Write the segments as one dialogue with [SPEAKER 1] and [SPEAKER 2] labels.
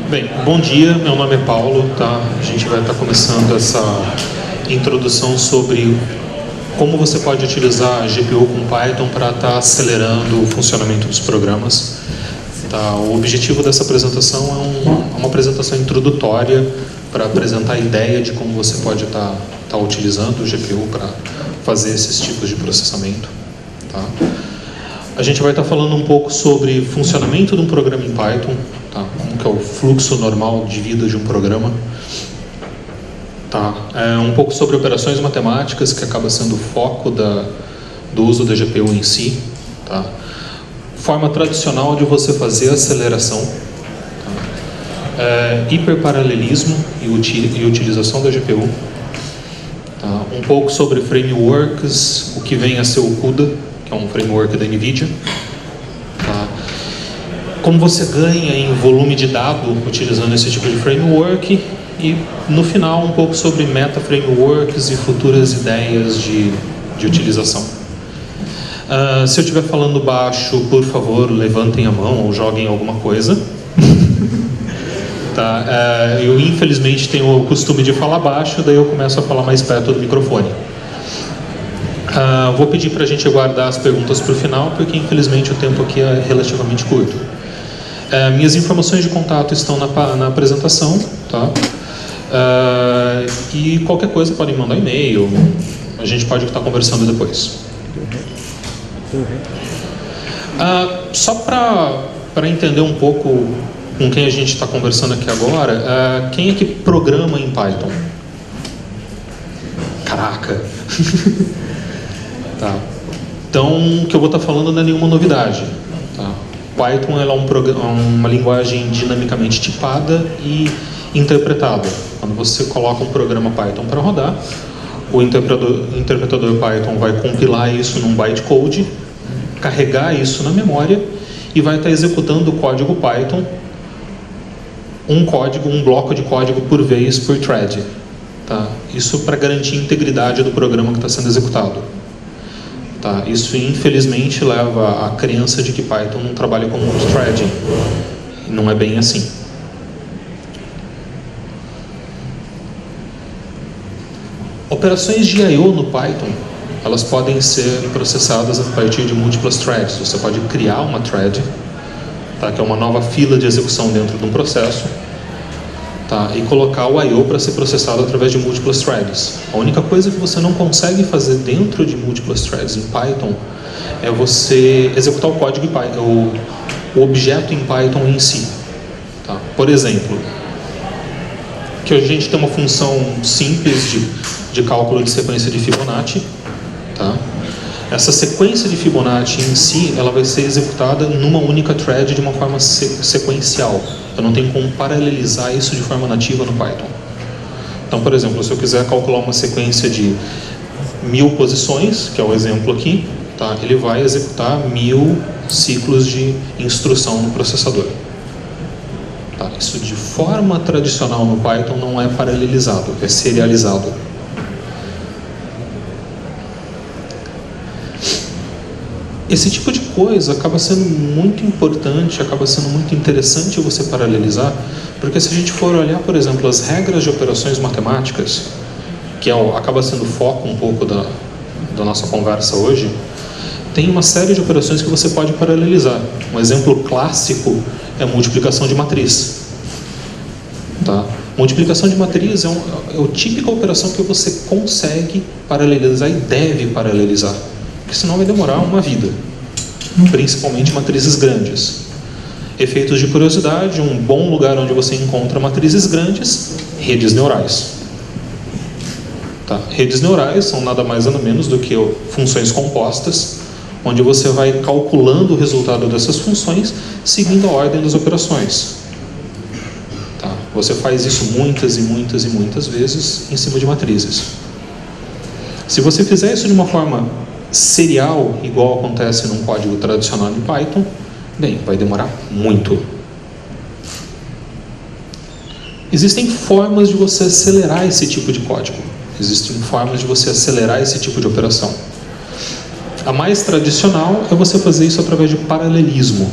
[SPEAKER 1] Bem, bom dia, meu nome é Paulo, tá? A gente vai estar começando essa introdução sobre como você pode utilizar a GPU com Python para estar acelerando o funcionamento dos programas. Tá? O objetivo dessa apresentação é uma apresentação introdutória para apresentar a ideia de como você pode estar utilizando o GPU para fazer esses tipos de processamento. Tá? A gente vai estar falando um pouco sobre funcionamento de um programa em Python, tá? Como que é o fluxo normal de vida de um programa. Tá? Um pouco sobre operações matemáticas, que acaba sendo o foco do uso da GPU em si. Tá? Forma tradicional de você fazer aceleração. Tá? Hiperparalelismo e utilização da GPU. Tá? Um pouco sobre frameworks, o que vem a ser o CUDA, que é um framework da NVIDIA. Tá? Como você ganha em volume de dado utilizando esse tipo de framework. E, no final, um pouco sobre meta-frameworks e futuras ideias de utilização. Se eu estiver falando baixo, por favor, levantem a mão ou joguem alguma coisa. Tá? Eu, infelizmente, tenho o costume de falar baixo, daí eu começo a falar mais perto do microfone. Vou pedir para a gente guardar as perguntas para o final, porque, infelizmente, o tempo aqui é relativamente curto. Minhas informações de contato estão na apresentação. Tá? E qualquer coisa podem mandar e-mail, a gente pode estar conversando depois. Só para entender um pouco com quem a gente está conversando aqui agora, quem é que programa em Python? Caraca! Tá. Então, o que eu vou estar falando não é nenhuma novidade. Tá? Python ela é uma linguagem dinamicamente tipada e interpretada. Quando você coloca um programa Python para rodar, o interpretador Python vai compilar isso num bytecode, carregar isso na memória e vai estar executando o código Python, um bloco de código por vez por thread. Tá? Isso para garantir a integridade do programa que está sendo executado. Tá? Isso, infelizmente, leva à crença de que Python não trabalha com multithreading. Não é bem assim. Operações de I/O no Python, elas podem ser processadas a partir de múltiplas threads. Você pode criar uma thread, tá? Que é uma nova fila de execução dentro de um processo, tá? E colocar o I/O para ser processado através de múltiplas threads. A única coisa que você não consegue fazer dentro de múltiplas threads em Python é você executar o código em Python, o objeto em Python em si. Tá? Por exemplo, que a gente tem uma função simples de cálculo de sequência de Fibonacci. Tá? Essa sequência de Fibonacci em si, ela vai ser executada numa única thread de uma forma sequencial. Eu não tenho como paralelizar isso de forma nativa no Python. Então, por exemplo, se eu quiser calcular uma sequência de 1000 posições, que é o exemplo aqui, tá? Ele vai executar 1000 ciclos de instrução no processador. Tá? Isso de forma tradicional no Python não é paralelizado, é serializado. Esse tipo de coisa acaba sendo muito importante, acaba sendo muito interessante você paralelizar, porque se a gente for olhar, por exemplo, as regras de operações matemáticas, que acaba sendo o foco um pouco da nossa conversa hoje, tem uma série de operações que você pode paralelizar. Um exemplo clássico é a multiplicação de matriz. Tá? Multiplicação de matriz é a típica operação que você consegue paralelizar e deve paralelizar. Porque senão vai demorar uma vida, principalmente matrizes grandes. Efeitos de curiosidade, um bom lugar onde você encontra matrizes grandes, redes neurais. Tá? Redes neurais são nada mais nada menos do que funções compostas, onde você vai calculando o resultado dessas funções, seguindo a ordem das operações. Tá? Você faz isso muitas e muitas e muitas vezes em cima de matrizes. Se você fizer isso de uma forma serial, igual acontece num código tradicional em Python, bem, vai demorar muito. Existem formas de você acelerar esse tipo de código. Existem formas de você acelerar esse tipo de operação. A mais tradicional é você fazer isso através de paralelismo.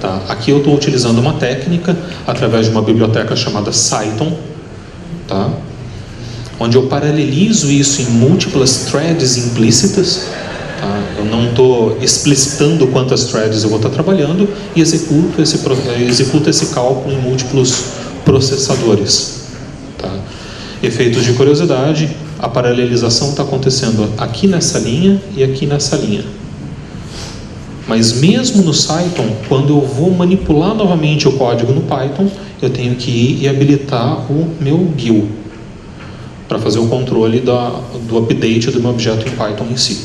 [SPEAKER 1] Tá? Aqui eu estou utilizando uma técnica através de uma biblioteca chamada Cython, tá? Onde eu paralelizo isso em múltiplas threads implícitas. Tá? Eu não estou explicitando quantas threads eu vou estar trabalhando e executo esse cálculo em múltiplos processadores. Tá? Efeitos de curiosidade, a paralelização está acontecendo aqui nessa linha e aqui nessa linha. Mas mesmo no Cython, quando eu vou manipular novamente o código no Python, eu tenho que ir e habilitar o meu GIL para fazer o controle do update do meu objeto em Python em si.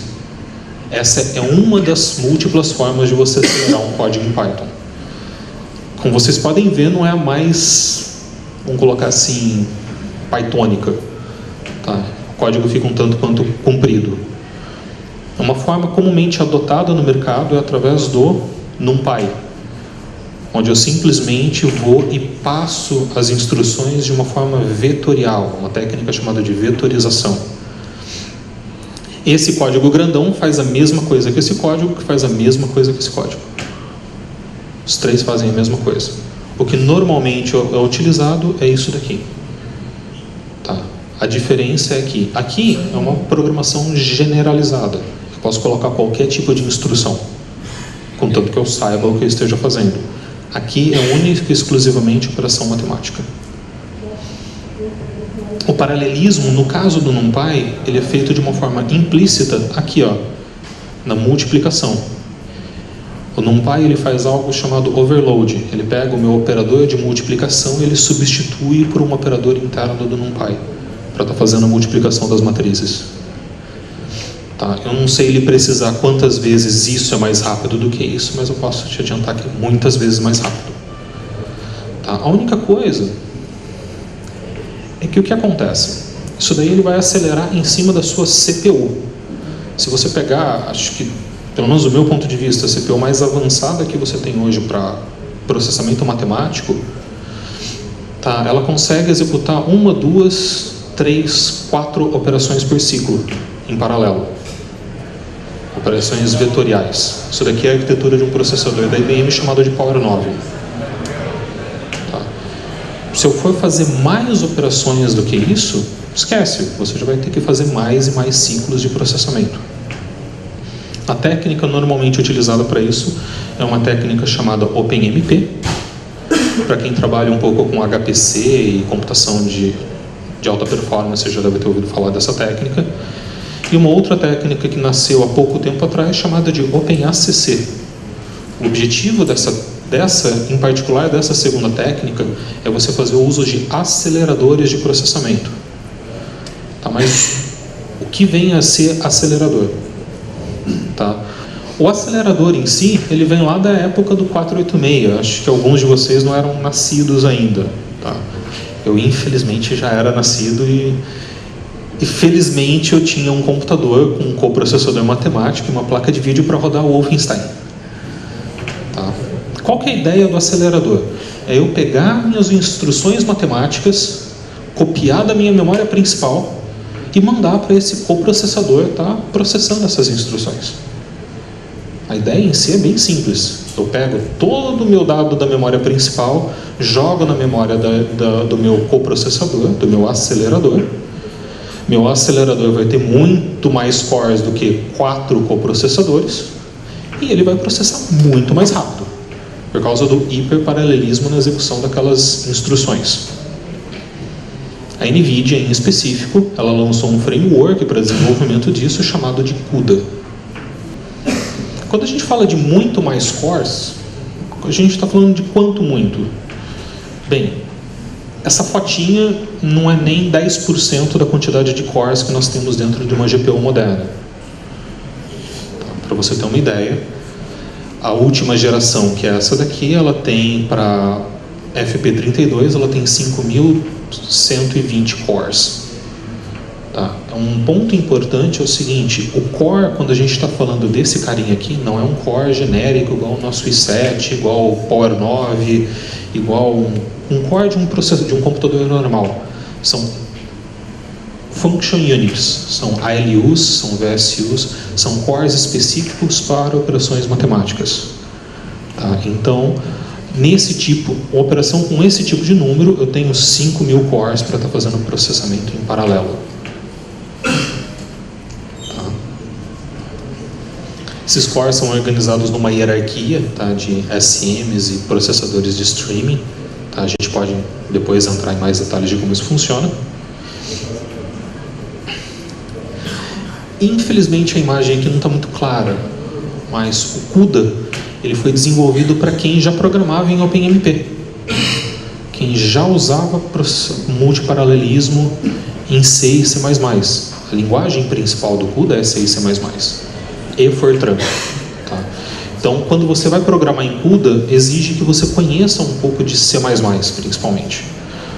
[SPEAKER 1] Essa é uma das múltiplas formas de você acelerar um código em Python. Como vocês podem ver, não é a mais, vamos colocar assim, pythônica. Tá? O código fica um tanto quanto comprido. Uma forma comumente adotada no mercado é através do NumPy, onde eu simplesmente vou e passo as instruções de uma forma vetorial, uma técnica chamada de vetorização. Esse código grandão faz a mesma coisa que esse código, que faz a mesma coisa que esse código. Os três fazem a mesma coisa. O que normalmente é utilizado é isso daqui. Tá? A diferença é que aqui é uma programação generalizada. Eu posso colocar qualquer tipo de instrução, contanto que eu saiba o que eu esteja fazendo. Aqui é única e exclusivamente operação matemática. O paralelismo, no caso do NumPy, ele é feito de uma forma implícita aqui, ó, na multiplicação. O NumPy ele faz algo chamado overload. Ele pega o meu operador de multiplicação e ele substitui por um operador interno do NumPy para estar fazendo a multiplicação das matrizes. Tá? Eu não sei lhe precisar quantas vezes isso é mais rápido do que isso, mas eu posso te adiantar que é muitas vezes mais rápido. Tá? A única coisa é que o que acontece? Isso daí ele vai acelerar em cima da sua CPU. Se você pegar, acho que, pelo menos do meu ponto de vista, a CPU mais avançada que você tem hoje para processamento matemático, tá? Ela consegue executar 1, 2, 3, 4 operações por ciclo, em paralelo. Operações vetoriais. Isso daqui é a arquitetura de um processador da IBM chamado de Power 9. Tá? Se eu for fazer mais operações do que isso, esquece, você já vai ter que fazer mais e mais ciclos de processamento. A técnica normalmente utilizada para isso é uma técnica chamada OpenMP. Para quem trabalha um pouco com HPC e computação de alta performance, já deve ter ouvido falar dessa técnica. E uma outra técnica que nasceu há pouco tempo atrás, chamada de OpenACC. O objetivo em particular dessa segunda técnica, é você fazer o uso de aceleradores de processamento. Tá, mas o que vem a ser acelerador? Tá? O acelerador em si, ele vem lá da época do 486. Acho que alguns de vocês não eram nascidos ainda. Tá? Eu, infelizmente, já era nascido e felizmente eu tinha um computador com um coprocessador matemático e uma placa de vídeo para rodar o Wolfenstein. Tá? Qual que é a ideia do acelerador? É eu pegar minhas instruções matemáticas, copiar da minha memória principal e mandar para esse coprocessador tá processando essas instruções. A ideia em si é bem simples. Eu pego todo o meu dado da memória principal, jogo na memória do meu coprocessador, do meu acelerador. Meu acelerador vai ter muito mais cores do que 4 coprocessadores e ele vai processar muito mais rápido, por causa do hiperparalelismo na execução daquelas instruções. A NVIDIA, em específico, ela lançou um framework para desenvolvimento disso chamado de CUDA. Quando a gente fala de muito mais cores, a gente está falando de quanto muito? Bem, essa fotinha não é nem 10% da quantidade de cores que nós temos dentro de uma GPU moderna. Para você ter uma ideia, a última geração, que é essa daqui, ela tem para FP32, ela tem 5.120 cores. Tá? Um ponto importante é o seguinte, o core, quando a gente está falando desse carinha aqui, não é um core genérico igual o nosso i7, igual o Power 9, igual um core de um computador normal. São function units, são ALUs, são VSUs, são cores específicos para operações matemáticas. Tá? Tá? Então, uma operação com esse tipo de número, eu tenho 5.000 cores para estar fazendo processamento em paralelo. Tá? Esses cores são organizados numa hierarquia, tá, de SMs e processadores de streaming. Tá? A gente pode depois entrar em mais detalhes de como isso funciona. Infelizmente a imagem aqui não está muito clara, mas o CUDA ele foi desenvolvido para quem já programava em OpenMP, quem já usava multiparalelismo em C e C++. A linguagem principal do CUDA é C e C++ e Fortran. Tá? Então, quando você vai programar em CUDA, exige que você conheça um pouco de C++, principalmente,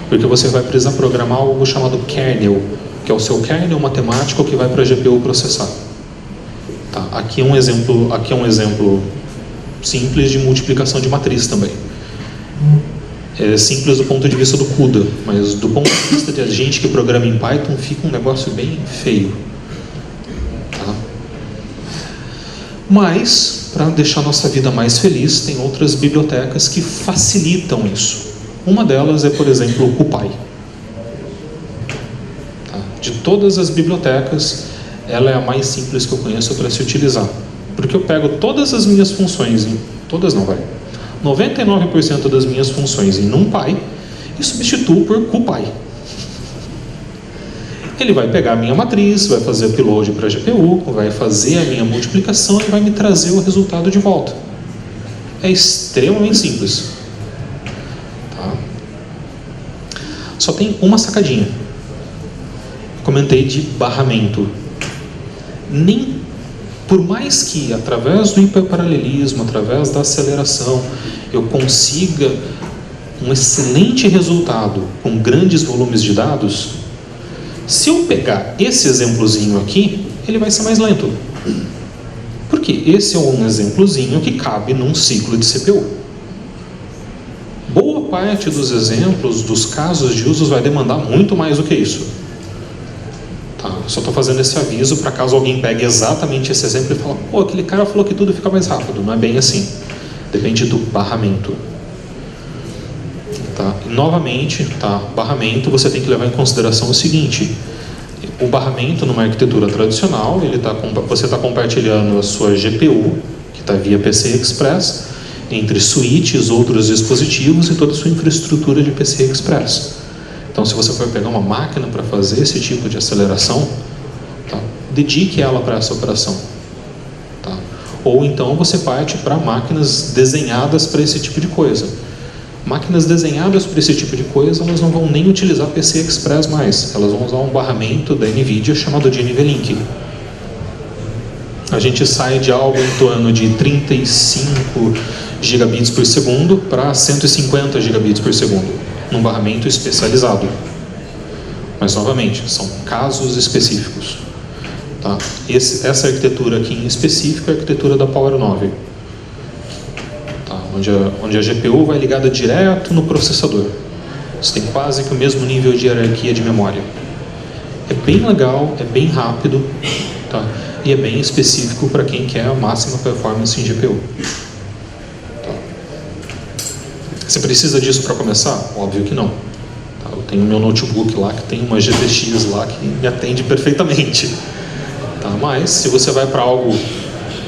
[SPEAKER 1] porque você vai precisar programar algo chamado kernel, que é o seu kernel matemático que vai para a GPU processar. Tá? Aqui é um exemplo simples de multiplicação de matriz também. É simples do ponto de vista do CUDA, mas do ponto de vista de gente que programa em Python, fica um negócio bem feio. Tá? Mas, para deixar nossa vida mais feliz, tem outras bibliotecas que facilitam isso. Uma delas é, por exemplo, o CuPy. De todas as bibliotecas, ela é a mais simples que eu conheço para se utilizar. Porque eu pego todas as minhas funções, 99% das minhas funções em NumPy e substituo por CuPy. Ele vai pegar a minha matriz, vai fazer upload para a GPU, vai fazer a minha multiplicação e vai me trazer o resultado de volta. É extremamente simples. Tá? Só tem uma sacadinha. Comentei de barramento. Por mais que através do hiperparalelismo, através da aceleração, eu consiga um excelente resultado com grandes volumes de dados, se eu pegar esse exemplozinho aqui, ele vai ser mais lento. Porque esse é um exemplozinho que cabe num ciclo de CPU. Boa parte dos exemplos, dos casos de usos, vai demandar muito mais do que isso. Só estou fazendo esse aviso para caso alguém pegue exatamente esse exemplo e fale: pô, aquele cara falou que tudo fica mais rápido. Não é bem assim. Depende do barramento. Tá? E, novamente, barramento, você tem que levar em consideração o seguinte: o barramento numa arquitetura tradicional, você está compartilhando a sua GPU, que está via PCI Express, entre switches, outros dispositivos e toda a sua infraestrutura de PCI Express. Então, se você for pegar uma máquina para fazer esse tipo de aceleração, tá, dedique ela para essa operação. Tá? Ou então você parte para máquinas desenhadas para esse tipo de coisa. Máquinas desenhadas para esse tipo de coisa, elas não vão nem utilizar PCI Express mais. Elas vão usar um barramento da NVIDIA chamado de NVLink. A gente sai de algo em torno de 35 gigabits por segundo para 150 gigabits por segundo. Num barramento especializado. Mas, novamente, são casos específicos. Tá? Essa arquitetura aqui em específico é a arquitetura da Power 9. Tá? Onde a GPU vai ligada direto no processador. Você tem quase que o mesmo nível de hierarquia de memória. É bem legal, é bem rápido, tá? E é bem específico para quem quer a máxima performance em GPU. Você precisa disso para começar? Óbvio que não. Tá? Eu tenho meu notebook lá que tem uma GTX lá que me atende perfeitamente. Tá? Mas se você vai para algo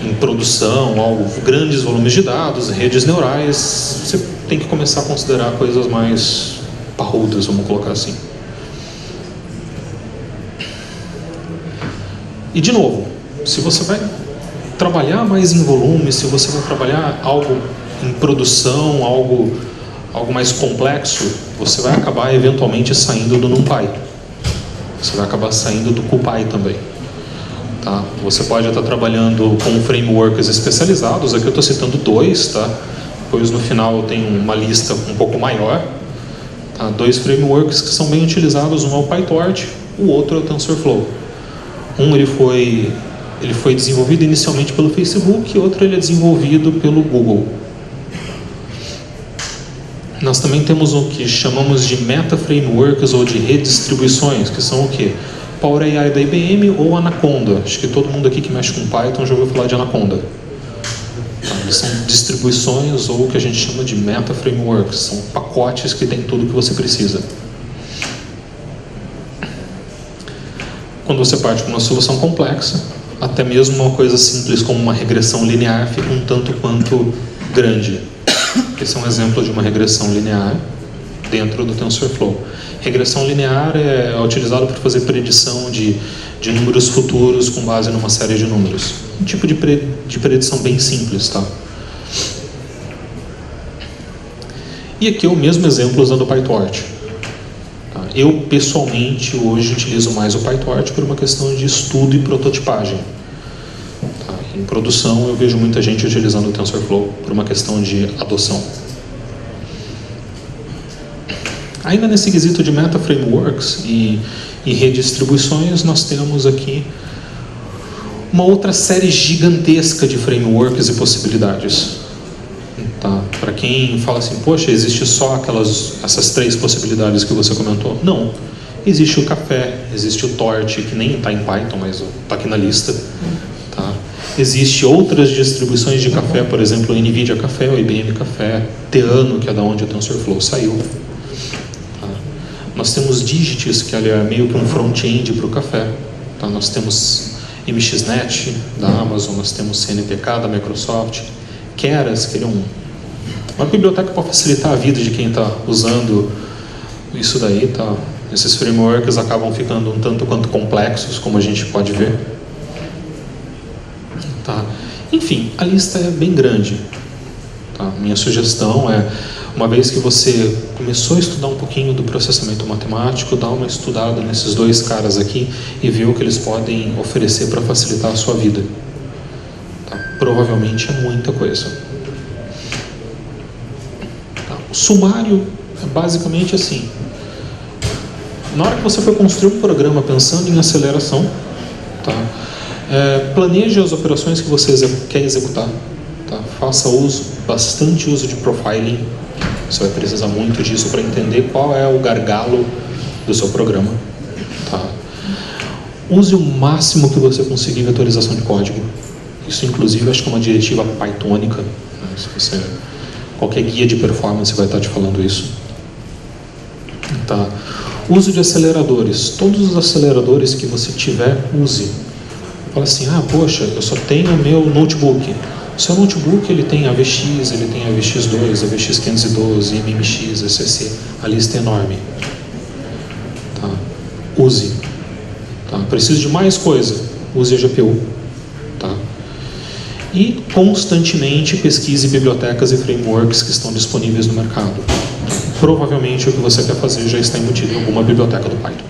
[SPEAKER 1] em produção, grandes volumes de dados, redes neurais, você tem que começar a considerar coisas mais parrudas, vamos colocar assim. E de novo, se você vai trabalhar mais em volume, se você vai trabalhar algo em produção, algo mais complexo, você vai acabar eventualmente saindo do NumPy. Você vai acabar saindo do CuPy também. Tá? Você pode estar trabalhando com frameworks especializados, aqui eu estou citando 2, tá? Depois no final eu tenho uma lista um pouco maior. Tá? 2 frameworks que são bem utilizados, um é o PyTorch, o outro é o TensorFlow. Ele foi desenvolvido inicialmente pelo Facebook e outro ele é desenvolvido pelo Google. Nós também temos o que chamamos de meta-frameworks ou de redistribuições, que são o quê? Power AI da IBM ou Anaconda. Acho que todo mundo aqui que mexe com Python já ouviu falar de Anaconda. Eles são distribuições ou o que a gente chama de meta frameworks, são pacotes que tem tudo o que você precisa. Quando você parte para uma solução complexa, até mesmo uma coisa simples como uma regressão linear fica um tanto quanto grande. Esse é um exemplo de uma regressão linear dentro do TensorFlow. Regressão linear é utilizado para fazer predição de números futuros com base numa série de números. Um tipo de predição bem simples, tá? E aqui é o mesmo exemplo usando o PyTorch. Tá? Eu, pessoalmente, hoje utilizo mais o PyTorch por uma questão de estudo e prototipagem. Tá? Em produção, eu vejo muita gente utilizando o TensorFlow por uma questão de adoção. Ainda nesse quesito de meta frameworks e redistribuições, nós temos aqui uma outra série gigantesca de frameworks e possibilidades. Tá? Para quem fala assim, poxa, existe só essas 3 possibilidades que você comentou? Não. Existe o Café, existe o Torch, que nem está em Python, mas está aqui na lista. Tá? Existe outras distribuições de Café, por exemplo, o NVIDIA Café, o IBM Café, Theano, que é da onde o TensorFlow saiu. Nós temos Digits, que é meio que um front-end para o Café. Tá? Nós temos MXNet, da Amazon, nós temos CNPK, da Microsoft. Keras, que é uma biblioteca para facilitar a vida de quem está usando isso daí. Tá? Esses frameworks acabam ficando um tanto quanto complexos, como a gente pode ver. Tá? Enfim, a lista é bem grande. Tá? Minha sugestão é, uma vez que você começou a estudar um pouquinho do processamento matemático, dá uma estudada nesses 2 caras aqui e ver o que eles podem oferecer para facilitar a sua vida. Tá? Provavelmente é muita coisa. Tá? O sumário é basicamente assim. Na hora que você for construir um programa pensando em aceleração, tá? Planeje as operações que você quer executar. Tá? Faça bastante uso de profiling. Você vai precisar muito disso para entender qual é o gargalo do seu programa. Tá? Use o máximo que você conseguir vetorização de código. Isso, inclusive, acho que é uma diretiva pythônica. Né? Qualquer guia de performance vai estar te falando isso. Tá? Uso de aceleradores. Todos os aceleradores que você tiver, use. Fala assim, poxa, eu só tenho meu notebook. O seu notebook ele tem AVX, ele tem AVX2, AVX512, MMX, SCC, a lista é enorme. Tá? Use. Tá? Preciso de mais coisa, use a GPU. Tá? E constantemente pesquise bibliotecas e frameworks que estão disponíveis no mercado. Provavelmente o que você quer fazer já está embutido em alguma biblioteca do Python.